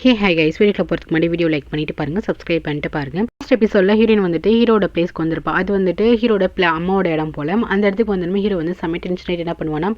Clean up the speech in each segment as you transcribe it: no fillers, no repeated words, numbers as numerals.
Hi guys, வீடியோவில் போகிறதுக்கு முன்னாடி வீடியோ லைக் பண்ணிட்டு பாருங்கள், சப்ஸ்கிரைப் பண்ணிட்டு பாருங்கள். ஃபர்ஸ்ட் எபிசோடில் ஹீரோயின் வந்துட்டு ஹீரோட பிளேஸ்க்கு வந்திருப்பா. அது வந்துட்டு ஹீரோட அம்மாவோட இடம் போல. அந்த இடத்துக்கு வந்து ஹீரோ வந்து செம்ம டென்ஷன் ஆகிட்டு என்ன பண்ணுவானா,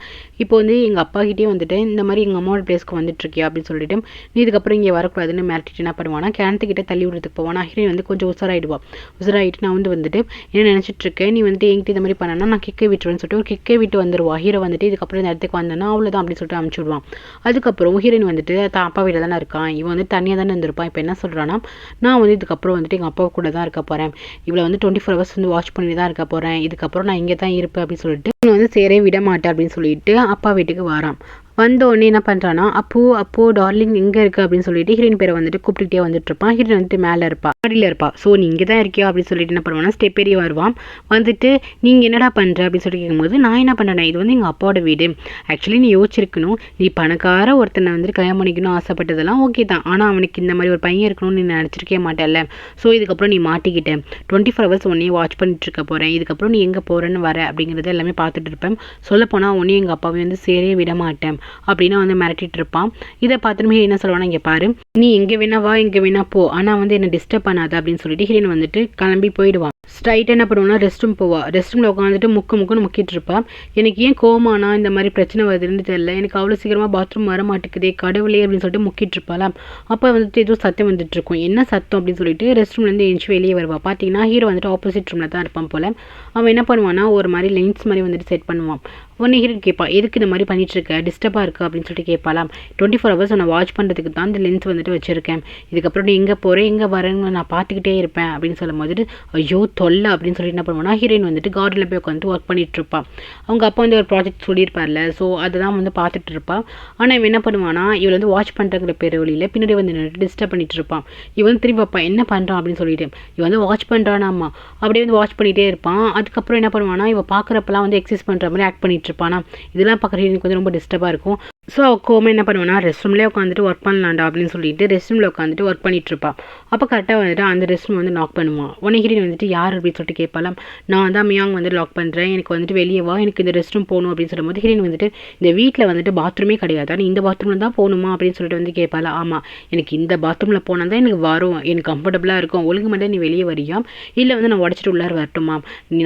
இப்போ வந்து எங்கள் அப்பா கிட்டே வந்துட்டு இந்த மாதிரி எங்கள் அம்மாவோட பிளேஸ்க்கு வந்துட்டுருக்கியா அப்படின்னு சொல்லிட்டு நீ இதுக்கப்புறம் இங்கே வரக்கூடாதுன்னு மிரட்டிட்டு என்ன பண்ணுவானா, கிணத்துக்கிட்ட தள்ளி விடுறதுக்கு போவானா. ஹீரோயின் வந்து கொஞ்சம் உசராயிடுவா. உசராயிட்டு நான் வந்துட்டு என்ன நினச்சிட்டு இருக்கேன், நீ வந்துட்டு என்கிட்ட இந்த மாதிரி பண்ணனா நான் கிக்கை விட்டுருவேன்னு சொல்லிட்டு ஒரு கிக்கை விட்டு வந்துடுவா. ஹீரோ வந்துட்டு இதுக்கப்புறம் இந்த இடத்துக்கு வந்தேன்னா அவ்வளோதான் அப்படின்னு சொல்லிட்டு அனுப்பிச்சு விடுவான். அதுக்கப்புறம் ஹீரோயின் வந்துட்டு தான் அப்பா வீட்டில் தானே இருக்கான், இவன் வந்து தனியாக தானே இருந்திருப்பான். இப்போ என்ன சொல்கிறான்னா, நான் வந்து இதுக்கப்புறம் வந்துட்டு எங்கள் அப்பா கூட தான் இருக்க போகிறேன், இவளை வந்து 24 hours வந்து வாட்ச் பண்ணி தான் இருக்க போகிறேன், இதுக்கப்புறம் நான் இங்கே தான் இருப்பேன் அப்படின்னு சொல்லிட்டு இவன் வந்து சேரே விட மாட்டேன் அப்படின்னு சொல்லிட்டு அப்பா வீட்டுக்கு வரான். வந்தோடனே என்ன பண்ணுறான்னா, அப்போ டார்லிங் எங்கே இருக்குது அப்படின்னு சொல்லிட்டு ஹீரோயின் பேரை வந்துட்டு கூப்பிட்டுக்கிட்டே வந்துட்டு இருப்பான். ஹீரோயின் வந்துட்டு மேலே இருப்பா, மாடியில் இருப்பா. ஸோ நீ இங்கே தான் இருக்கியா அப்படின்னு சொல்லிட்டு என்ன பண்ணுவானா, ஸ்டெப் ஏறி வருவான். வந்துட்டு நீங்கள் என்னடா பண்ணுற அப்படின்னு சொல்லி கேட்கும்போது, நான் என்ன பண்ணுறேன், இது வந்து எங்கள் அப்பாவோட வீடு. ஆக்சுவலி நீ யோசிச்சிருக்கணும், நீ பணக்கார ஒருத்தனை வந்துட்டு கல்யாணம் பண்ணிக்கணும் ஆசைப்பட்டதெல்லாம் ஓகே தான், ஆனால் அவனுக்கு இந்த மாதிரி ஒரு பையன் இருக்கணும்னு நீ நினச்சிருக்கே மாட்டேல்ல. ஸோ இதுக்கப்புறம் நீ மாட்டிக்கிட்டேன், 24 hours உன்னையே வாட்ச் பண்ணிட்டு இருக்க போகிறேன், இதுக்கப்புறம் நீ எங்கே போகிறேன்னு வர அப்படிங்கிறத எல்லாமே பார்த்துட்டு இருப்பேன். சொல்லப்போனால் உன்னையும் எங்கள் அப்பாவையும் வந்து சேரே விட மாட்டேன் அப்படின்னு வந்து மிரட்டிட்டு இருப்பான். இதை பார்த்துட்டு என்ன சொல்லுவானா, இங்கே பாரு, நீ எங்கே வேணா வா, எங்கே வேணா போ, ஆனால் வந்து என்னை டிஸ்டர்ப் பண்ணாத அப்படின்னு சொல்லிட்டு ஹீரோயின் வந்துட்டு கிளம்பி போயிடுவான். ஸ்ட்ரைட்டாக என்ன பண்ணுவோம்னா ரெஸ்ட் ரூம் போவா. ரெஸ்ட் ரூமில் உட்காந்துட்டு முக்குன்னு முக்கிட்டு இருப்பா. எனக்கு ஏன் கோமானா இந்த மாதிரி பிரச்சனை வருதுன்னு தெரியல, எனக்கு அவ்வளோ சீக்கிரமாக பாத்ரூம் வர மாட்டேங்குதே கடவுளே அப்படின்னு சொல்லிட்டு முக்கிட்டு இருப்பாளா. அப்போ வந்துட்டு ஏதோ சத்தம் வந்துட்டு இருக்கும். என்ன சத்தம் அப்படின்னு சொல்லிட்டு ரெஸ்ட் ரூம்லேருந்து எழுந்து வெளியே வருவா. பார்த்தீங்கன்னா ஹீரோ வந்துட்டு ஆப்போசிட் ரூமில் தான் இருப்பான் போல. அவன் என்ன பண்ணுவான்னா ஒரு மாதிரி லென்ஸ் மாதிரி வந்துட்டு செட் பண்ணுவான். உடனே ஹீரோ கேட்பா, எதுக்கு இந்த மாதிரி பண்ணிட்டு இருக்க, டிஸ்டர்பாக இருக்குது அப்படின்னு சொல்லிட்டு கேட்பாலாம். 24 hours உன்னை வாட்ச் பண்ணுறதுக்கு தான் இந்த லென்ஸ் வந்துட்டு வச்சுருக்கேன், இதுக்கப்புறம் நீ எங்கே போகிறேன் எங்கே வரேன்னு நான் பார்த்துக்கிட்டே இருப்பேன் அப்படின்னு சொல்லும் போது ஐயோ தொல்லை அப்படின்னு சொல்லிட்டு என்ன பண்ணுவானா, ஹீரோயின் வந்துட்டு கார்டனில் போய் உட்காந்து ஒர்க் பண்ணிட்டு இருப்பான். அவங்க அப்பா வந்து ஒரு ப்ராஜெக்ட் சொல்லியிருப்பார்ல, ஸோ அதை தான் வந்து பார்த்துட்டு இருப்பான். ஆனால் இவன் என்ன பண்ணுவானா, இவள் வந்து வாட்ச் பண்ணுறங்கிற பேர் வழியில் பின்னாடி வந்து நின்றுட்டு டிஸ்டர்ப் பண்ணிட்டு இருப்பான். இவன் வந்து திரும்பி பார்ப்பான், என்ன பண்ணுறான் அப்படின்னு சொல்லிட்டு. இவன் வந்து வாட்ச் பண்ணுறானாம்மா, அப்படியே வந்து வாட்ச் பண்ணிகிட்டே இருப்பான். அதுக்கப்புறம் என்ன பண்ணுவானா, இவன் பார்க்குறப்பெல்லாம் வந்து எக்ஸசைஸ் பண்ணுற மாதிரி ஆக்ட் பண்ணிட்டு இருப்பானா. இதெல்லாம் பார்க்குற எனக்கு வந்து ரொம்ப டிஸ்டர்பாக இருக்கும். ஸோ அவள் என்ன பண்ணுவானா, ரெஸ்ட் ரூம்லேயே உட்காந்துட்டு ஒர்க் பண்ணலாண்டா அப்படின்னு சொல்லிட்டு ரெஸ்ட் ரூமில் உட்காந்துட்டு ஒர்க் பண்ணிட்டு இருப்பாள். அப்போ கரெக்டாக வந்துட்டு அந்த ரெஸ்ட் ரூம் வந்து லாக் பண்ணுவான். உடனே ஹீரோயின் வந்துட்டு யார் அப்படின்னு சொல்லிட்டு கேட்பாலாம். நான் தான் மியாங் வந்து லாக் பண்ணுறேன், எனக்கு வந்துட்டு வெளியே வா, எனக்கு இந்த ரெஸ்ட் ரூம் போகணும் அப்படின்னு சொல்லும்போது ஹீரோயின் வந்துட்டு இந்த வீட்டில் வந்துட்டு பாத்ரூமே கிடையாது, நீ இந்த பாத்ரூமில் தான் போகணுமா அப்படின்னு சொல்லிட்டு வந்து கேட்பாளா. ஆமாம், எனக்கு இந்த பாத்ரூமில் போனால் தான் எனக்கு வரும், எனக்கு கம்ஃபர்டபுளாக இருக்கும், ஒழுங்கு மட்டும் நீ வெளியே வரியா, இல்லை வந்து நான் உடச்சிட்டு உள்ளார வரட்டுமா,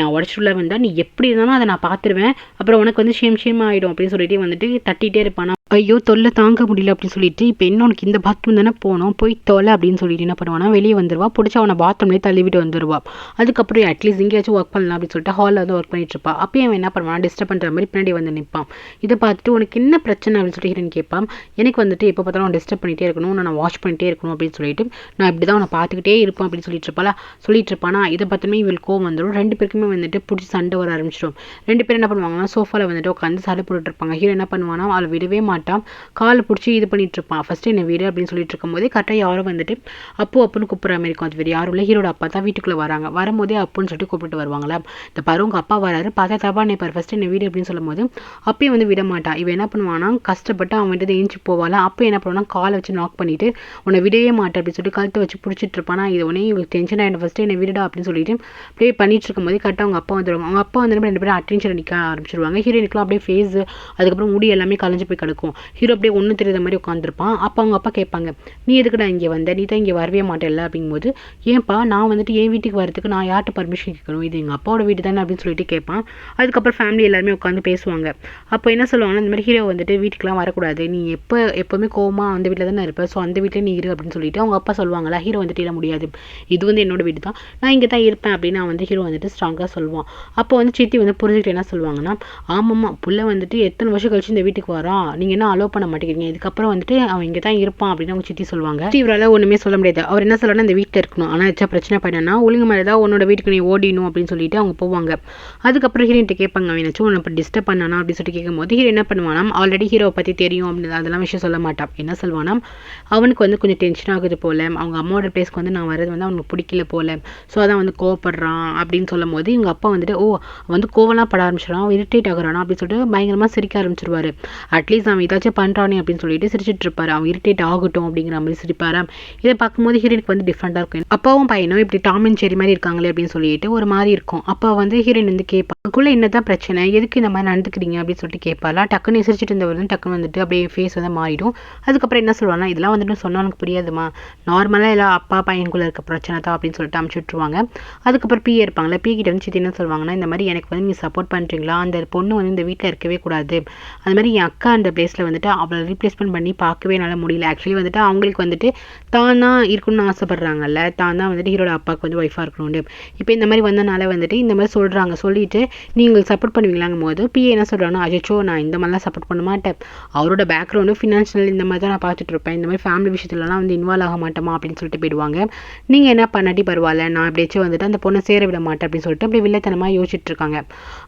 நான் உடச்சிட்டு உள்ளார வந்தால் நீ எப்படி இருந்தாலும் அதை நான் பார்த்துருவேன், அப்புறம் உனக்கு வந்து ஷேம் ஆகிடும் அப்படின்னு சொல்லிட்டு வந்துட்டு தட்டிகிட்டே இருப்பானா. ஐயோ தொல்லை தாங்க முடியல அப்படின்னு சொல்லிட்டு இப்போ என்ன உனக்கு இந்த பாத்ரூம் தானே போகணும், போய் தொலை அப்படின்னு சொல்லிட்டு என்ன பண்ணுவானா, வெளியே வந்துடுவா. பிடிச்ச அவனை பாத்ரூம்லேயே தள்ளிவிட்டு வந்துடுவா. அதுக்கப்புறம் அட்லீஸ்ட் எங்கேயாச்சும் ஒர்க் பண்ணலாம் அப்படின்னு சொல்லிட்டு ஹாலில் வந்து ஒர்க் பண்ணிட்டு இருப்பா. அப்பயும் அவன் என்ன பண்ணுவான், டிஸ்டர்ப் பண்ணுற மாதிரி பின்னாடி வந்து நிற்பான். இதை பார்த்துட்டு உனக்கு என்ன பிரச்சனை அப்படின்னு சொல்லிட்டு ஹீரோயின் கேட்பான். எனக்கு வந்துட்டு எப்போ பார்த்தாலும் அவன் டிஸ்டர்ப் பண்ணிகிட்டே இருக்கணும், நான் வாட்ச் பண்ணிகிட்டே இருக்கணும் அப்படின்னு சொல்லிட்டு நான் இப்படி தான் அவனை பார்த்துக்கிட்டே இருப்பேன் அப்படின்னு சொல்லிட்டு இருப்பானா. இதை பார்த்துமே இவளுக்கு கோவம் வந்துடும். ரெண்டு பேருக்குமே வந்துட்டு பிடிச்சி சண்டை வர ஆரம்பிச்சிடும். ரெண்டு பேரும் என்ன பண்ணுவாங்கன்னா சோஃபாவில் வந்துட்டு உட்காந்து சண்டை போட்டுட்டு இருப்பாங்க. ஹீரோ என்ன பண்ணுவானா, அவளை விடவே மாட்டான், காலை பிடிச்சி இது பண்ணிட்டு இருப்பான். ஃபர்ஸ்ட் என்ன வீடு அப்படின்னு சொல்லிட்டு இருக்கும்போதே கரெக்டாக யாரும் வந்துட்டு அப்புன்னு கூப்பிட்ற மாதிரி இருக்கும். அது வேறு யாரும் இல்லை, ஹீரோட அப்பா தான் வீட்டுக்குள்ளே வராங்க. வரும்போதே அப்புன்னு சொல்லிட்டு கூப்பிட்டு வருவாங்களா. இந்த பருவங்க அப்பா வராரு, பார்த்தா தப்பா நினைப்பார். ஃபர்ஸ்ட் என்ன வீடு அப்படின்னு சொல்லும் போது அப்பயும் வந்து விட மாட்டான். இவன் என்ன பண்ணுவானா, கஷ்டப்பட்டு அவன் வந்து ஏஞ்சி போவாளா. அப்போ என்ன பண்ணுவானா, காலை வச்சு நாக் பண்ணிட்டு உன்னை விடவே மாட்டேன் அப்படின்னு சொல்லிட்டு கழுத்தை வச்சு பிடிச்சிட்டு இருப்பானா. இது உடனே இவங்களுக்கு டென்ஷன் ஆகிடும். ஃபர்ஸ்ட் என்ன விடுடா அப்படின்னு சொல்லிட்டு ப்ளே பண்ணிட்டு இருக்கும்போது கரெக்டாக அவங்க அப்பா வந்துடுவாங்க. அவங்க அப்பா வந்து ரெண்டு பேரும் அட்டென்ஷன் அடிக்க ஆரம்பிச்சிருவாங்க. ஹீரோயினுக்குலாம் அப்படியே ஃபேஸ் அதுக்கப்புறம் முடி எல்லாமே கலைஞ்சு போய் கிடக்கும். ஹீரோ அப்படியே ஒன்றும் தெரியாத மாதிரி உட்காந்துருப்பான். அப்போ அவங்க அப்பா கேட்பாங்க, நீ எதுக்குடா இங்கே வந்த, நீ தான் இங்கே வரவே மாட்டேல்ல அப்படிங்கும்போது, ஏன்ப்பா நான் வந்துட்டு என் வீட்டுக்கு வரதுக்கு நான் யார்கிட்ட பர்மிஷன் கேட்கணும், இது எங்கள் அப்பாவோட வீடு தானே அப்படின்னு சொல்லிட்டு கேட்பான். அதுக்கப்புறம் ஃபேமிலி எல்லாருமே உட்காந்து பேசுவாங்க. அப்போ என்ன சொல்லுவாங்கன்னா, இந்த மாதிரி ஹீரோ வந்துட்டு வீட்டுக்குலாம் வரக்கூடாது, நீ எப்போவுமே கோவமாக அந்த வீட்டில் தானே இருப்பேன், ஸோ அந்த வீட்டில் நீ இரு அப்படின்னு சொல்லிட்டு அவங்க அப்பா சொல்லுவாங்களா. ஹீரோ வந்துட்டு இல்லை முடியாது, இது வந்து என்னோட வீடு தான், நான் இங்கே தான் இருப்பேன் அப்படின்னு நான் வந்து ஹீரோ வந்துட்டு ஸ்ட்ராங்காக சொல்லுவான். அப்போ வந்து சித்தி வந்து புரிஞ்சுக்கிட்டு என்ன சொல்லுவாங்கன்னா, ஆமாம்மா புள்ள வந்துட்டு எத்தனை வருஷம் கழிச்சு இந்த வீட்டுக்கு வரான், நீங்கள் என்ன அலோவ் பண்ண மாட்டேங்கிறீங்க, இதுக்கப்புறம் வந்துட்டு அவன் இங்கே தான் இருப்பான் அப்படின்னு அவங்க சித்தி சொல்லுவாங்க. இவரால் ஒன்றுமே சொல்ல முடியாது. அவர் என்ன சொல்லணும்னா, இந்த வீட்டில் இருக்கணும், ஆனால் ஏதாச்சும் பிரச்சனை பண்ணனா ஒழுங்கு மாதிரி தான் உன்னோட வீட்டுக்கு நீ ஓடிணும் அப்படின்னு சொல்லிட்டு அவங்க போவாங்க. அதுக்கப்புறம் ஹீரோயின்ட்ட கேட்பாங்க, அவன் ஏதாச்சும் உன்னை இப்போ டிஸ்டர்ப் பண்ணானா அப்படின்னு சொல்லிட்டு கேட்கும்போது ஹீரோ என்ன பண்ணுவானா, ஆல்ரெடி ஹீரோவை பற்றி தெரியும் அப்படின்னு அதெல்லாம் விஷயம் சொல்ல மாட்டான். என்ன சொல்வானா, அவனுக்கு வந்து கொஞ்சம் டென்ஷன் ஆகுது போல, அவங்க அம்மாவோட பிளேஸ்க்கு வந்து நான் வரது வந்து அவனுக்கு பிடிக்கல போல, ஸோ அதான் வந்து கோவப்படுறான் அப்படின்னு சொல்லும் போது இவங்க அப்பா வந்துட்டு வந்து கோவலாம் பட ஆரம்பிச்சிடறான், இரிட்டேட் ஆகுறானா அப்படின்னு சொல்லிட்டு பயங்கரமாக சிரிக்க ஆரம்பிச்சிருவாரு. அட்லீஸ்ட் அவன் ஏதாச்சும் பண்ணுறானே அப்படின்னு சொல்லிட்டு சிரிச்சிட்டு இருப்பாரு. அவன் இரிட்டேட் ஆகட்டும் அப்படிங்கிற மாதிரி சிரிப்பாராம். இதை பார்க்கும்போது ஹீரோயினுக்கு வந்து டிஃப்ரெண்டாக இருக்கும். அப்பாவும் பையனும் இப்படி டாம் அண்ட் ஜெர்ரி மாதிரி இருக்காங்களே அப்படின்னு சொல்லிட்டு ஒரு மாதிரி இருக்கும். அப்போ வந்து ஹீரோயின் வந்து கேட்பா, அதுக்குள்ள என்னதான் பிரச்சனை, எதுக்கு இந்த மாதிரி நடந்துக்கிறீங்க அப்படின்னு சொல்லிட்டு கேட்பாளா. டக்குன்னு சிரிச்சிட்டு இருந்தவர் வந்து டக்குன்னு வந்துட்டு அப்படியே ஃபேஸ் வந்து மாறிடும். அதுக்கப்புறம் என்ன சொல்லுவாங்கன்னா, இதெல்லாம் வந்துட்டு சொன்னா எனக்கு புரியாதுமா, நார்மலாக எல்லாம் அப்பா பையனுக்குள்ள இருக்க பிரச்சனை தான் அப்படின்னு சொல்லிட்டு அமுச்சு விட்டுருவாங்க. அதுக்கப்புறம் பிஏ இருப்பாங்களே, பிஏ கிட்ட வந்து சித்தி என்ன சொல்லுவாங்கன்னா, இந்த மாதிரி எனக்கு வந்து நீ சப்போர்ட் பண்ணுறீங்களா, அந்த பொண்ணு வந்து இந்த வீட்டில் இருக்கவே கூடாது, அது மாதிரி என் அக்கா அந்த பிளேஸில் வந்துட்டு அவளை ரீப்ளேஸ்மெண்ட் பண்ணி பார்க்கவே என்னால் முடியல. ஆக்சுவலி வந்துட்டு அவங்களுக்கு வந்துட்டு தான் தான் இருக்கணும்னு ஆசைப்படுறாங்கல்ல, தான் தான் வந்துட்டு ஹீரோட அப்பாவுக்கு வந்து ஒய்ஃபாக இருக்கணும்னு. இப்போ இந்த மாதிரி வந்தனால வந்துட்டு இந்த மாதிரி சொல்கிறாங்க. சொல்லிட்டு நீங்கள் சப்போர்ட் பண்ணுவீங்களாங்கும் போது பிஏ என்ன சொல்கிறாங்கன்னா, அச்சோ நான் இந்த மாதிரிலாம் சப்போர்ட் பண்ண மாட்டேன், அவரோட பேக்ரவுண்டு ஃபினான்ஷியல் இந்த மாதிரி தான் நான் பார்த்துட்டு இருப்பேன், இந்த மாதிரி ஃபேமிலி விஷயத்துலலாம் வந்து இன்வால்வ் ஆக மாட்டோமா அப்படின்னு சொல்லிட்டு போயிடுவாங்க. நீங்கள் என்ன பண்ணாட்டி பரவாயில்ல, நான் எப்படியாச்சும் வந்துட்டு அந்த பொண்ணை சேர விட மாட்டேன் அப்படின்னு சொல்லிட்டு அப்படியே வில்லத்தனமாக யோசிச்சுட்டு இருக்காங்க.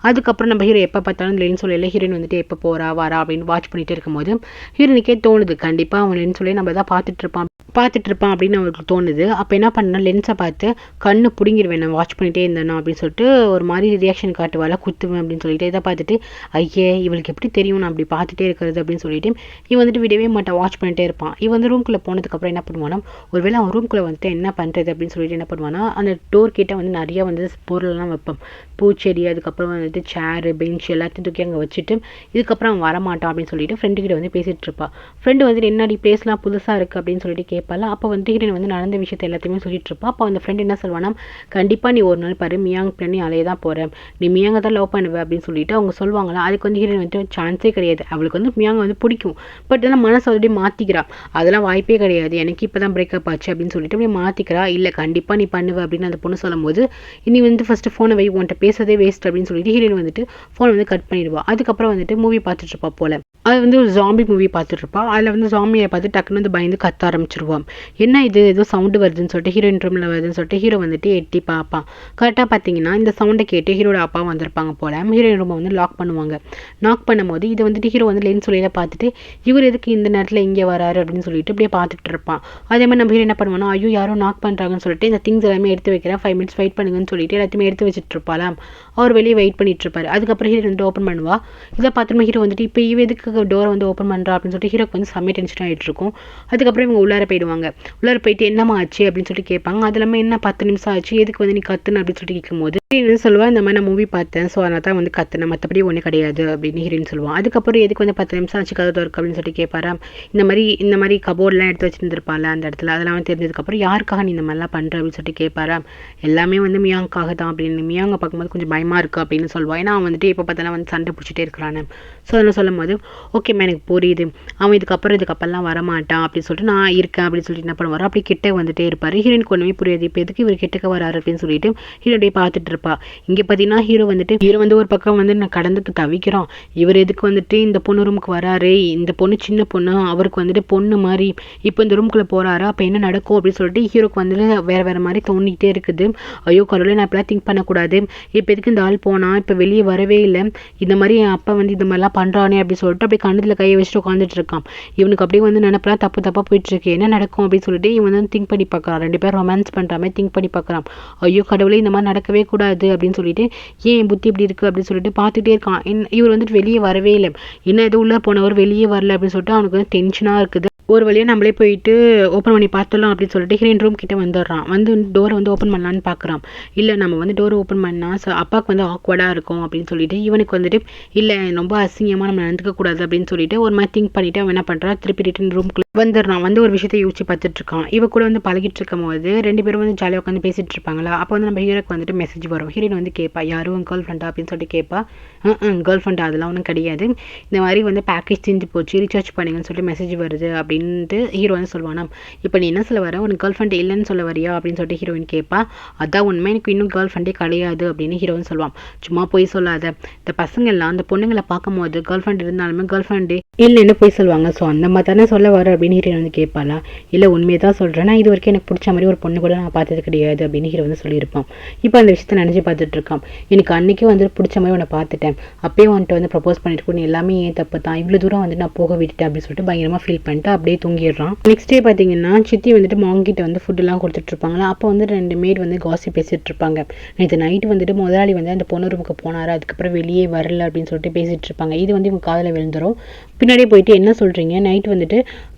அதுக்கப்புறம் நம்ம ஹீரோ எப்போ பார்த்தாலும் லென்னு சொல்லல, ஹீரோயின் வந்துட்டு எப்போ போகிறா வரா அப்படின்னு வாட்ச் பண்ணிட்டு இருக்கும்போது ஹீரோனுக்கே தோணுது, கண்டிப்பாக அவன் லென்னு சொல்லி நம்ம தான் பார்த்துட்டு இருப்பான் அப்படின்னு அவருக்கு தோணுது. அப்போ என்ன பண்ணா, லென்ஸை பார்த்து கண்ணு பிடுங்கிடுவேன் நான் வாட்ச் பண்ணிகிட்டே இருந்தேன்னா அப்படின்னு சொல்லிட்டு ஒரு மாதிரி ரியாக்ஷன் காட்டுவாள், குத்துவேன் அப்படின்னு சொல்லிட்டு. இதை பார்த்துட்டு ஐயே இவளுக்கு எப்படி தெரியும் நான் அப்படி பார்த்துட்டே இருக்கிறது அப்படின்னு சொல்லிட்டு இவன் வந்துட்டு விடவே மாட்டான், வாட்ச் பண்ணிட்டே இருப்பான். இவன் வந்து ரூம்குள்ளே போனதுக்கப்புறம் என்ன பண்ணுவானா, ஒருவேளை அவன் ரூம்குள்ளே வந்துட்டு என்ன பண்ணுறது அப்படின்னு சொல்லிட்டு என்ன பண்ணுவானா, அந்த டோர் கிட்ட வந்து நிறையா வந்து பொருளெல்லாம் வைப்பான், பூச்செடி, அதுக்கப்புறம் வந்துட்டு சேரு பெஞ்ச் எல்லாத்தையும் தூக்கி அங்கே வச்சுட்டு இதுக்கப்புறம் அவன் வரமாட்டான் அப்படின்னு சொல்லிட்டு ஃப்ரெண்டு கிட்ட வந்து பேசிகிட்டு இருப்பாள். ஃப்ரெண்டு வந்துட்டு என்னடி பிளேஸ்லாம் புதுசாக இருக்குது அப்படின்னு சொல்லிட்டு கேட்பாள். அப்போ வந்து ஹீரோயின் வந்து நடந்த விஷயத்தை எல்லாத்தையுமே சொல்லிட்டு இருப்பா. அப்போ அந்த ஃப்ரெண்ட் என்ன சொல்வானா, கண்டிப்பாக நீ ஒரு நாள் பாரு மியாங் பண்ணி அலையே தான் போகிறேன், நீ மியாங்க தான் லவ் பண்ணுவேன் அப்படின்னு சொல்லிட்டு அவங்க சொல்லுவாங்களா. அதுக்கு வந்து ஹீரோயின் வந்து சான்ஸே கிடையாது, அவளுக்கு வந்து மியாங்க வந்து பிடிக்கும், பட் ஆனால் மனசை வந்து மாற்றிக்கிறா, அதெல்லாம் வாய்ப்பே கிடையாது, எனக்கு இப்போ தான் பிரேக்கப் ஆச்சு அப்படின்னு சொல்லிட்டு அப்படியே மாற்றிக்கிறா. இல்லை கண்டிப்பாக நீ பண்ணுவ அப்படின்னு அந்த பொண்ணு சொல்லும் போது, இனி வந்து ஃபஸ்ட்டு ஃபோனை வை, உன்ட்ட பேசுறதே வேஸ்ட் அப்படின்னு சொல்லிட்டு ஹீரோயின் வந்துட்டு ஃபோனை வந்து கட் பண்ணிடுவா. அதுக்கப்புறம் வந்துட்டு மூவி பார்த்துட்டு இருப்பா போல. அது வந்து ஒரு ஜாம்பி மூவி பார்த்துட்டு இருப்பா. அதில் வந்து ஜாம்பியை பார்த்து டக்குன்னு வந்து பயந்து கத்த ஆரம்பிச்சிருவான். என்ன இது ஏதோ சவுண்டு வருதுன்னு சொல்லிட்டு ஹீரோயின் ரூமில் வருதுன்னு சொல்லிட்டு ஹீரோ வந்துட்டு எட்டி பார்ப்பான். கரெக்டாக பார்த்தீங்கன்னா இந்த சவுண்டை கேட்டு ஹீரோட அப்பா வந்திருப்பாங்க போல. ஹீரோயின் ரூமை வந்து லாக் பண்ணுவாங்க. லாக் பண்ணும்போது இதை வந்துட்டு ஹீரோ வந்து லென்ஸ் சொல்லியில் பார்த்துட்டு இவர் எதுக்கு இந்த நேரத்தில் இங்கே வராரு அப்படின்னு சொல்லிட்டு அப்படியே பார்த்துட்டு இருப்பான். அதே மாதிரி நம்ம ஹீரோ என்ன பண்ணுவானா, ஐயோ யாரும் நாக் பண்ணுறாங்கன்னு சொல்லிட்டு இந்த திங்ஸ் எல்லாமே எடுத்து வைக்கிறேன், 5 minutes வெயிட் பண்ணுங்கன்னு சொல்லிட்டு எல்லாத்தையுமே எடுத்து வச்சுட்டு இருப்பாளாம். அவர் வெளியே வெயிட் பண்ணிட்டு இருப்பாரு. அதுக்கப்புறம் ஹீரோ வந்து ஓப்பன் பண்ணுவா. இதை பார்த்துட்டு ஹீரோ வந்துட்டு இப்போ இவ எதுக்கு டோரை வந்து ஓப்பன் பண்ணுறா அப்படின்னு சொல்லிட்டு ஹீரோக்கு வந்து செம்ம டென்ஷன் ஆகிட்டு இருக்கும். அதுக்கப்புறம் இவங்க உள்ளார போயிடுவாங்க. உள்ளார போயிட்டு என்னம்மா ஆச்சு அப்படின்னு சொல்லிட்டு கேட்பாங்க. அது இல்லாமல் என்ன 10 நிமிஷம் ஆச்சு, எதுக்கு வந்து நீ கத்துன அப்படின்னு சொல்லிட்டு கேட்கும்போது ஹீரோயின் சொல்லுவா, இந்த மாதிரி நான் மூவி பார்த்தேன், ஸோ அதனால தான் வந்து கத்துனேன், மற்றபடி ஒன்றும் கிடையாது அப்படின்னு ஹீரோயின் சொல்லுவான். அதுக்கப்புறம் எதுக்கு வந்து 10 நிமிஷம் ஆச்சு கதை திறக்க அப்படின்னு சொல்லிட்டு கேட்பாரா. இந்த மாதிரி கபோர்ட்லாம் எடுத்து வச்சுருந்துருப்பாள் அந்த இடத்துல, அதெல்லாம் வந்து தெரிஞ்சதுக்கப்புறம் யாருக்காக நீ இந்த மாதிரிலாம் பண்ணுற அப்படின்னு சொல்லிட்டு கேட்பாரா. எல்லாமே வந்து மியாங்காக தான் அப்படின்னு. மியாங்க பார்க்கும்போது கொஞ்சம் பயமாக இருக்குது அப்படின்னு சொல்லுவாள். ஏன்னா அவன் வந்துட்டு இப்போ பார்த்தாலும் வந்து சண்டை பிடிச்சிட்டே இருக்கிறானு. ஸோ அதெல்லாம் சொல்லும் போது ஓகேம்மா எனக்கு புரியுது, அவன் இதுக்கப்புறம்லாம் வரமாட்டான் அப்படின்னு சொல்லிட்டு நான் இருக்கேன் அப்படின்னு சொல்லிட்டு என்ன பண்ணுவார், அப்படி கிட்ட வந்துட்டே இருப்பார். ஹீரோயினுக்கு ஒன்றுமே புரியாது, இப்போ எதுக்கு இவர் கிட்டக்க வராரு அப்படின்னு சொல்லிட்டு ஹீரோடைய பார்த்துட்டு இருப்பா. இங்கே பார்த்தீங்கன்னா ஹீரோ வந்து ஒரு பக்கம் வந்து நான் கடந்துக்கு தவிக்கிறோம், இவர் எதுக்கு வந்துட்டு இந்த பொண்ணு ரூமுக்கு வராரு, இந்த பொண்ணு சின்ன பொண்ணு, அவருக்கு வந்துட்டு பொண்ணு மாதிரி இப்போ இந்த ரூமுக்குள்ளே போகிறாரு, அப்போ என்ன நடக்கும் அப்படின்னு சொல்லிட்டு ஹீரோக்கு வந்துட்டு வேறு மாதிரி தோண்டிகிட்டே இருக்குது. ஐயோ கடவுளே நான் இப்பெல்லாம் திங்க் பண்ணக்கூடாது, இப்போ எதுக்கு இந்த ஆள் போனால் இப்போ வெளியே வரவே இல்லை, இந்த மாதிரி அப்பா வந்து இந்த மாதிரிலாம் பண்ணுறானே அப்படின்னு சொல்லிட்டு அப்படியே கண்ணத்தில் கையை வச்சுட்டு உட்காந்துட்டு இருக்கான். இவனுக்கு அப்படியே வந்து நினைப்பெல்லாம் தப்பாக போயிட்டு இருக்கு, என்ன நடக்கும் அப்படின்னு சொல்லிட்டு இவன் வந்து திங்க் பண்ணி பார்க்குறான். 2 பேரும் ரொமான்ஸ் பண்ணுற மாதிரி திங்க் பண்ணி பார்க்குறான். ஐயோ கடவுளே இந்த மாதிரி நடக்கவே கூடாது அப்படின்னு சொல்லிட்டு ஏன் புத்தி இப்படி இருக்குது அப்படின்னு சொல்லிட்டு பார்த்துட்டே இருக்கான். இவர் வந்துட்டு வெளியே வரவே இல்லை, என்ன எதுவும் உள்ளே போனவர் வெளியே வரல அப்படின்னு சொல்லிட்டு அவனுக்கு வந்து டென்ஷனாக இருக்குது. ஒரு வழியாக நம்மளே போயிட்டு ஓப்பன் பண்ணி பார்த்துடலாம் அப்படின்னு சொல்லிட்டு ஹீரோயின் ரூம் கிட்டே வந்துடுறான். வந்து டோரை வந்து ஓப்பன் பண்ணலான்னு பார்க்குறான். இல்லை நம்ம வந்து டோரை ஓப்பன் பண்ணால் அப்பாவுக்கு வந்து ஆக்வர்டாக இருக்கும் அப்படின்னு சொல்லிட்டு இவனுக்கு வந்துட்டு இல்லை ரொம்ப அசிங்கமாக நம்ம நடந்துக்கக்கூடாது அப்படின்னு சொல்லிட்டு ஒரு மாதிரி திங்க் பண்ணிவிட்டு அவன் என்ன பண்ணுறான், திருப்பி ரிட்டன் ரூம்குள்ளே வந்துடுறான். வந்து ஒரு விஷயத்தை யோசிச்சு பார்த்துட்டு இருக்கான். இவ கூட வந்து பழகிட்டு இருக்கும் போது 2 பேரும் வந்து ஜாலியாக உட்காந்து பேசிட்டு இருப்பாங்களா. அப்போ வந்து நம்ம ஹீரோக்கு வந்துட்டு மெசேஜ் வரும். ஹீரோயின் வந்து கேட்பா, யாரும் கேர்ள் ஃப்ரெண்டா அப்படின்னு சொல்லிட்டு கேட்பா. கேர்ள் ஃப்ரெண்ட் அதெல்லாம் ஒன்றும் கிடையாது, இந்த மாதிரி வந்து பேக்கேஜ் தீர்ந்து போச்சு, ரீசார்ஜ் பண்ணுங்கன்னு சொல்லிட்டு மெசேஜ் வருது அப்படின்ட்டு ஹீரோ வந்து சொல்லுவானா. இப்போ நீ என்ன சொல்ல வர, உனக்கு கேர்ள் ஃப்ரெண்ட் இல்லைன்னு சொல்ல வரியா அப்படின்னு சொல்லிட்டு ஹீரோயின் கேட்பா. அதான் உண்மை, எனக்கு இன்னும் கேர்ள் ஃப்ரெண்டே கிடையாது அப்படின்னு ஹீரோன்னு சொல்லுவான். சும்மா போய் சொல்லாத, இந்த பசங்க எல்லாம் அந்த பொண்ணுங்களை பார்க்கும்போது கேர்ள் ஃப்ரெண்ட் இருந்தாலுமே கேர்ள் ஃப்ரெண்டு இல்லைன்னு போய் சொல்லுவாங்க, ஸோ அந்த மாதிரி தானே சொல்ல வர அப்படின்னு ஹீரோயின் வந்து கேட்பாளா. இல்லை உண்மையை தான் சொல்கிறேன், நான் இது வரைக்கும் எனக்கு பிடிச்ச மாதிரி ஒரு பொண்ணு கூட நான் பார்த்தது கிடையாது அப்படின்னு ஹீரோ வந்து சொல்லியிருப்பான். இப்போ அந்த விஷயத்தை நினச்சி பார்த்துட்டு இருக்கான். எனக்கு அன்றைக்கே வந்து பிடிச்ச மாதிரி உன்னை பார்த்துட்டேன், அப்பயே வந்துட்டு வந்து ப்ரப்போஸ் பண்ணிட்டு நீ எல்லாமே ஏன் தப்பு தான், இவ்வளோ தூரம் வந்து நான் போக விட்டுட்டேன் அப்படின்னு சொல்லிட்டு பயங்கரமாக ஃபீல் பண்ணிட்டு அப்படியே தூங்கிடுறான். நெக்ஸ்ட் டே பார்த்தீங்கன்னா சித்தி வந்துட்டு மாங்கிட்ட வந்து ஃபுட்டுலாம் கொடுத்துட்டு இருப்பாங்களா. அப்போ வந்து 2 மேட் வந்து காசி பேசிட்டு இருப்பாங்க. நேற்று நைட்டு வந்துட்டு முதலாளி வந்து அந்த பொண்ணு ரூமுக்கு போனார், அதுக்கப்புறம் வெளியே வரல அப்படின்னு சொல்லிட்டு பேசிட்டு இருப்பாங்க. இது வந்து இவங்க காதில் விழுந்துரும். பின்னாடியே போயிட்டு என்ன சொல்கிறீங்க, நைட் வந்துட்டு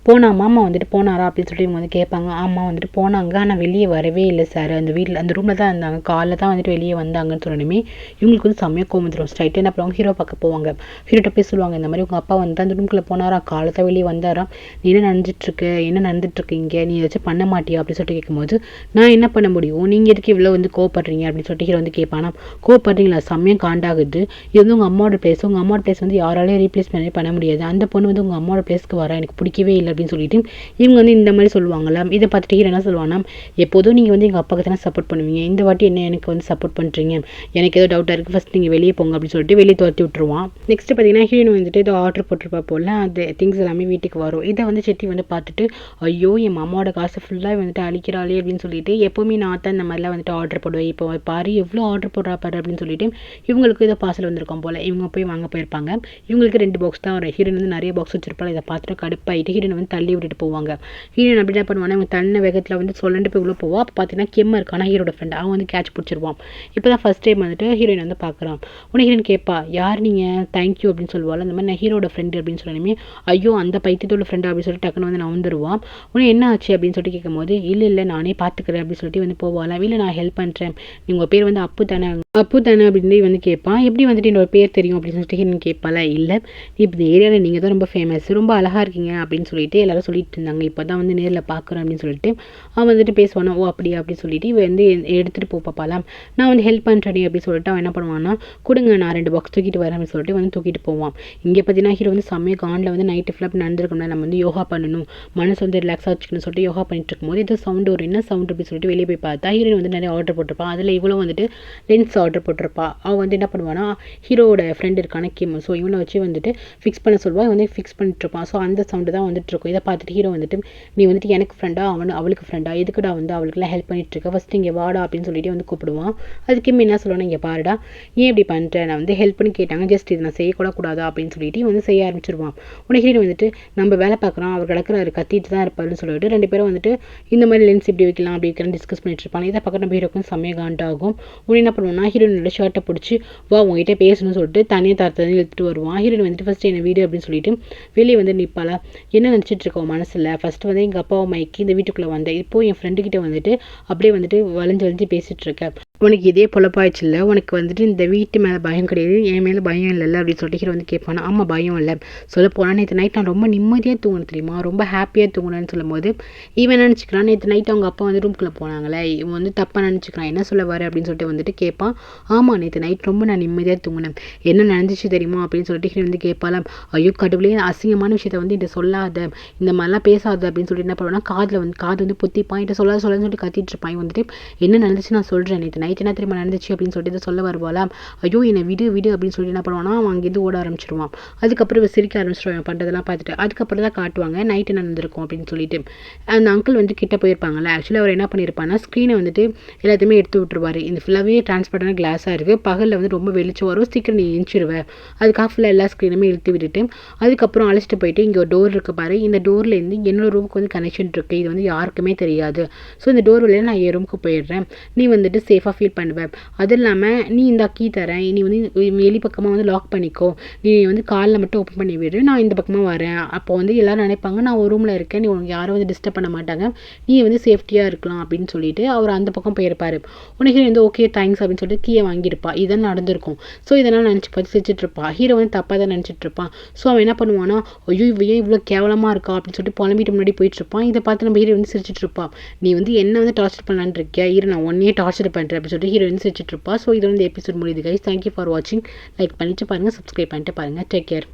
மாமா வந்துட்டு போனாரா அப்படின்னு சொல்லிட்டு இவங்க வந்து கேட்பாங்க. ஆமாம் வந்துட்டு போனாங்க, ஆனால் வெளியே வரவே இல்லை சார், அந்த வீட்டில் அந்த ரூமில் தான் இருந்தாங்க, காலைல தான் வந்துட்டு வெளியே வந்தாங்கன்னு சொல்லணுமே இவங்களுக்கு வந்து செம்மையாக கோவம் வந்துடும். ஸ்ட்ரைட்டாக என்ன பண்ணுவாங்க, ஹீரோ பார்க்க போவாங்க. ஹீரோட்ட போய் சொல்லுவாங்க, இந்த மாதிரி உங்கள் அப்பா வந்து அந்த ரூம்குள்ளே போனாரா, காலத்தான் வெளியே வந்தாரா, நீ என்ன நடந்துட்டுருக்கு இங்கே, நீ ஏதாச்சும் பண்ண மாட்டியா அப்படின்னு சொல்லிட்டு கேட்கும்போது, நான் என்ன பண்ண முடியும், நீங்கள் எதுக்கு இவ்வளோ வந்து கோவப்படுறீங்க அப்படின்னு சொல்லிட்டு ஹீரோ வந்து கேட்பானா. கோவப்படுறீங்களா, செம்மையாக காண்டாகுது, இது வந்து உங்கள் அம்மாவோட பிளேஸ், உங்கள் அம்மாவோட பிளேஸ் வந்து யாராலையும் ரீப்ளேஸ் பண்ண முடியாது, அந்த பொண்ணு வந்து உங்கள் அம்மாவோட பிளேஸ்க்கு வர எனக்கு பிடிக்கவே இல்லை அப்படின்னு சொல்லிட்டு இவங்க வந்து இந்த மாதிரி சொல்லுவாங்களா. இதை பார்த்துட்டு ஹீரோ என்ன சொல்லுவானா, எப்போதும் நீங்கள் வந்து எங்கள் அப்பாவுக்கு தானே சப்போர்ட் பண்ணுவீங்க, இந்த வாட்டி என்ன எனக்கு வந்து சப்போர்ட் பண்ணுறீங்க, எனக்கு ஏதோ டவுட்டாக இருக்குது, ஃபஸ்ட் நீங்கள் வெளியே போங்க அப்படின்னு சொல்லிட்டு வெளியே துரத்தி விட்டுருவான். நெக்ஸ்ட் பார்த்தீங்கன்னா ஹீரோயின் வந்துட்டு ஏதோ ஆர்டர் போட்டிருப்பா போல், அது திங்ஸ் எல்லாமே வீட்டுக்கு வரும். இதை வந்து சித்தி வந்து பார்த்துட்டு, ஐயோ என் மாமாவோட காசு ஃபுல்லாக வந்துட்டு அழிக்கிறாளே அப்படின்னு சொல்லிட்டு, எப்போவுமே நான் தான் இந்த மாதிரிலாம் வந்துட்டு ஆர்டர் போடுவேன், இப்போ பாரு எவ்வளோ ஆர்டர் போடுறா பாரு அப்படின்னு சொல்லிட்டு இவங்களுக்கு ஏதோ பார்சல் வந்திருக்கும் போல், இவங்க போய் வாங்க போயிருப்பாங்க. இவங்களுக்கு 2 பாக்ஸ் தான் வரும். ஹீரோயின் வந்து நிறைய பாக்ஸ் வச்சிருப்பாங்க. இதை பார்த்துட்டு கடுப்பாயிட்டு ஹீரோயின் வந்து தள்ளி விட்டுட்டு போவாங்க. ஹீரோயின் அப்படி என்ன பண்ணுவானா, இவங்க தன்ன வேகத்தில் வந்து சொல்லண்டு போய் உள்ள போவா. அப்போ பார்த்தீங்கன்னா கெம்மா இருக்கானா ஹீரோட ஃப்ரெண்ட், அவன் வந்து கேட்ச் பிடிச்சிருவான். இப்போ தான் ஃபஸ்ட் டைம் வந்துட்டு ஹீரோயின் வந்து பார்க்குறான். உடனே ஹீரோயின் கேட்பா, யார் நீங்கள், தேங்க்யூ அப்படின்னு சொல்லுவாள். அந்த மாதிரி நான் ஹீரோட ஃப்ரெண்டு அப்படின்னு சொல்லணுமே, ஐயோ அந்த பைத்தியத்தோட ஃப்ரெண்டு அப்படின்னு சொல்லிட்டு டக்குன்னு வந்து நான் வந்துடுவான். உடனே என்ன ஆச்சு அப்படின்னு சொல்லிட்டு கேட்கும்போது, இல்லை நானே பார்த்துக்கிறேன் அப்படின்னு சொல்லிட்டு வந்து போவாளாம். இல்லை நான் ஹெல்ப் பண்ணுறேன், உங்கள் பேர் வந்து அப்பு தானே அப்படின்னு வந்து கேட்பான். எப்படி வந்துட்டு என்னோட பேர் தெரியும் அப்படின்னு சொல்லிட்டு ஹீரோயின் கேட்பால. இல்லை இப்போ இந்த ஏரியாவில் நீங்கள் தான் ரொம்ப ஃபேமஸ், ரொம்ப அழகாக இருக்கீங்க அப்படின்னு சொல்லிட்டு எல்லாரும் சொல்லிட்டு இருந்தாங்க, இப்போ தான் வந்து நேரில் பார்க்குறேன் அப்படின்னு சொல்லிட்டு அவன் வந்துட்டு பேசுவானா. ஓ அப்படியா அப்படின்னு சொல்லிட்டு இவன் வந்து எடுத்துகிட்டு பார்ப்பாலாம். நான் வந்து ஹெல்ப் பண்ணுறேன் அப்படின்னு சொல்லிட்டு அவன் என்ன பண்ணுவான்னா, கொடுங்க நான் 2 பாக்ஸ் தூக்கிட்டு வரேன் அப்படின்னு சொல்லிட்டு வந்து தூக்கிட்டு போவான். இங்கே பார்த்தீங்கன்னா ஹீரோ வந்து செம்மைய காண்டில் வந்து நைட்டு ஃபுல்லாக நடந்திருக்கோம்னா, நம்ம வந்து யோகா பண்ணணும், மனசு வந்து ரிலாக்ஸாக வச்சுக்கணும்னு சொல்லிட்டு யோகா பண்ணிட்டு இருக்கும்போது ஏதோ சவுண்டு வரும். என்ன சவுண்ட் அப்படின்னு சொல்லிட்டு வெளியே போய் பார்த்தா ஹீரோயின் வந்து நிறைய ஆர்டர் போட்டிருப்பான். அதில் இவ்வளோ வந்துட்டு லென்ஸ் ஆர்டர் போட்டிருப்பா. அவன் வந்து என்ன பண்ணுவானா, ஹீரோட ஃப்ரெண்ட் இருக்கான கிம், ஸோ இவனை வச்சு வந்துட்டு ஃபிக்ஸ் பண்ண சொல்லுவான். வந்து ஃபிக்ஸ் பண்ணிட்டு இருப்பான். ஸோ அந்த சவுண்டு தான் வந்துட்டு இருக்கும். இதை பார்த்துட்டு ஹீரோ வந்துட்டு, நீ வந்துட்டு எனக்கு ஃப்ரெண்டா, அவளுக்கு ஃப்ரெண்டா, எதுக்குடா வந்து அவளுக்குலாம் ஹெல்ப் பண்ணிட்டு இருக்க, ஃபஸ்ட்டு இங்கே வாடா அப்படின்னு சொல்லிட்டு வந்து கூப்பிடுவான். அதுக்கு கிம் என்ன சொல்லுவானா, இங்கே பாருடா, ஏன் இப்படி பண்ணுறேன், நான் வந்து ஹெல்ப் பண்ணி கேட்டாங்க, ஜஸ்ட் இது நான் செய்யக்கூடாதா அப்படின்னு சொல்லிட்டு வந்து செய்ய ஆரம்பிச்சிருவான். உடனே ஹீரோ வந்துட்டு, நம்ம வேலை பார்க்குறோம், அவர் கிடக்குறாரு, கத்திட்டு தான் இருப்பாருன்னு சொல்லிட்டு 2 பேரும் வந்துட்டு இந்த மாதிரி லென்ஸ் இப்படி வைக்கலாம் அப்படி வைக்கலாம் டிஸ்கஸ் பண்ணிட்டு இருப்பாங்க. இதை பக்கம் நம்ம ஹீரோக்கும் செம்மையாக காண்டாகும். உடனே என்ன பண்ணுவோம்னா, ஹீரோனோட ஷர்ட்டை பிடிச்சி வா உங்ககிட்ட பேசணும்னு சொல்லிட்டு தனியாக தரத்தனி எடுத்துகிட்டு வருவான். ஹீரோயின் வந்துட்டு ஃபஸ்ட்டு என்ன வீடு அப்படின்னு சொல்லிட்டு வெளியே வந்து நிற்பாளா. என்ன நினச்சிட்டு இருக்கோம் மனசில், ஃபஸ்ட்டு வந்து எங்கள் அப்பாவை மைக்கி இந்த வீட்டுக்குள்ளே வந்தேன், இப்போது என் ஃப்ரெண்டுக்கிட்ட வந்துட்டு அப்படியே வந்துட்டு வளைஞ்சு பேசிகிட்டு இருக்கேன், உனக்கு இதே பொழப்பாயிடுச்சு இல்லை, உனக்கு வந்துட்டு இந்த வீட்டு மேலே பயம் கிடையாது, என் மேலே பயம் இல்லைல்ல அப்படின்னு சொல்லிட்டு ஹீரோ வந்து கேட்பானா. ஆமாம் பயம் இல்லை, சொல்ல போனால் நேற்று நைட் நான் ரொம்ப நிம்மதியாக தூங்கணும் தெரியுமா, ரொம்ப ஹாப்பியாக தூங்கினேன்னு சொல்லும்போது இவன் நினச்சிக்கிறான், நேற்று நைட் அவங்க அப்பா வந்து ரூம்குள்ளே போனாங்களே, இவன் வந்து தப்பாக நினச்சிக்கிறான், என்ன சொல்ல வர அப்படின்னு சொல்லிட்டு வந்துட்டு கேட்பான். ஆமாம் நேற்று நைட் ரொம்ப நான் நிம்மதியாக தூங்கினேன், என்ன நடந்துச்சு தெரியுமா அப்படின்னு சொல்லிட்டு ஹீரோ வந்து கேட்பாலாம். ஐயோ கடவுளே, அசிங்கமான விஷயத்த வந்து இதை சொல்லாத, இந்த மாதிரிலாம் பேசாத அப்படின்னு சொல்லிட்டு என்ன பண்ணுவானா, காது வந்து பொத்திப்பான், இதை சொல்லாத சொல்லிட்டு கத்திட்டு இருப்பான். வந்துட்டு என்ன நடந்துச்சு நான் சொல்கிறேன், நேற்று நைட் என்ன தெரியுமா நடந்துச்சு அப்படின்னு சொல்லிட்டு சொல்ல வருவாளா. ஐயோ என்னை விடு அப்படின்னு சொல்லிட்டு என்ன பண்ணுவானா, அவன் அங்கேருந்து ஓட ஆரம்பிச்சிருவான். அதுக்கப்புறம் சிரிக்க ஆரம்பிச்சிருவான் பண்ணுறதெல்லாம் பார்த்துட்டு. அதுக்கப்புறம் தான் காட்டுவாங்க நைட்டு என்ன நடந்திருக்கும் அப்படின்னு சொல்லிட்டு. அந்த அங்கிள் வந்து கிட்ட போயிருப்பாங்கல்ல, ஆக்சுவலி அவர் என்ன பண்ணியிருப்பாங்கன்னா, ஸ்க்ரீனை வந்துட்டு எல்லாத்தையுமே எடுத்து விட்டுருவார். இந்த ஃபுல்லாகவே டிரான்ஸ்பரண்டான கிளாஸாக இருக்குது, பகலில் வந்து ரொம்ப வெளிச்சம் வரும், சீக்கிரம் நீ எஞ்சிருவேன், அதுக்காக ஃபுல்லாக எல்லா ஸ்க்ரீனுமே இழுத்து விட்டுட்டு அதுக்கப்புறம் அழைச்சிட்டு போயிட்டு, இங்கே ஒரு டோர் இருக்குது பாரு, இந்த டோர்லேருந்து என்னோட ரூமுக்கு வந்து கனெக்ஷன் இருக்குது, இது வந்து யாருக்குமே தெரியாது, ஸோ இந்த டோர் வழியாக நான் என் ரூமுக்கு போயிடுறேன், நீ வந்துட்டு சேஃபாக ஃபீல் பண்ணுவேன், அது இல்லாமல் நீ இந்த கீ தரேன், நீ வந்து வெளி பக்கமாக வந்து லாக் பண்ணிக்கோ, நீ வந்து காலில் மட்டும் ஓப்பன் பண்ணி விடு, நான் இந்த பக்கமாக வரேன், அப்போ வந்து எல்லோரும் நினைப்பாங்க நான் ஒரு ரூமில் இருக்கேன், நீ உனக்கு யாரும் வந்து டிஸ்டர்ப் பண்ண மாட்டாங்க, நீ வந்து சேஃப்டியாக இருக்கலாம் அப்படின்னு சொல்லிட்டு அவர் அந்த பக்கம் போயிருப்பார். உனக்கு வந்து ஓகே தேங்க்ஸ் அப்படின்னு சொல்லிட்டு கீயை வாங்கியிருப்பா. இதெல்லாம் நடந்திருக்கும். ஸோ இதெல்லாம் நினச்சி பார்த்து சிரிச்சிட்டு இருப்பா. ஹீரோ வந்து தப்பாக தான் நினச்சிட்டு இருப்பான். ஸோ அவன் என்ன பண்ணுவானா, ஐயோ இவையே இவ்வளோ கேவலமாக இருக்கா அப்படின்னு சொல்லிட்டு புலம்பிட்டு முன்னாடி போயிட்டு இருப்பான். இதை பார்த்து நம்ம ஹீரோ வந்து சிரிச்சிட்டு இருப்பான். நீ வந்து என்ன வந்து டார்ச்சர் பண்ணலான்னு இருக்கியா, ஹீரோ நான் ஒன்னே டார்ச்சர் பண்ணுறேன் அப்படின்னு சொல்லிட்டு ஹீரோ வந்து சிரிச்சிட்டு இருப்பா. ஸோ இது வந்து எபிசோட் முடியுது கைஸ். தேங்க்யூ ஃபார் வாட்சிங். லைக் பண்ணிட்டு பாருங்கள், சப்ஸ்கிரைப் பண்ணிட்டு பாருங்கள். Take care.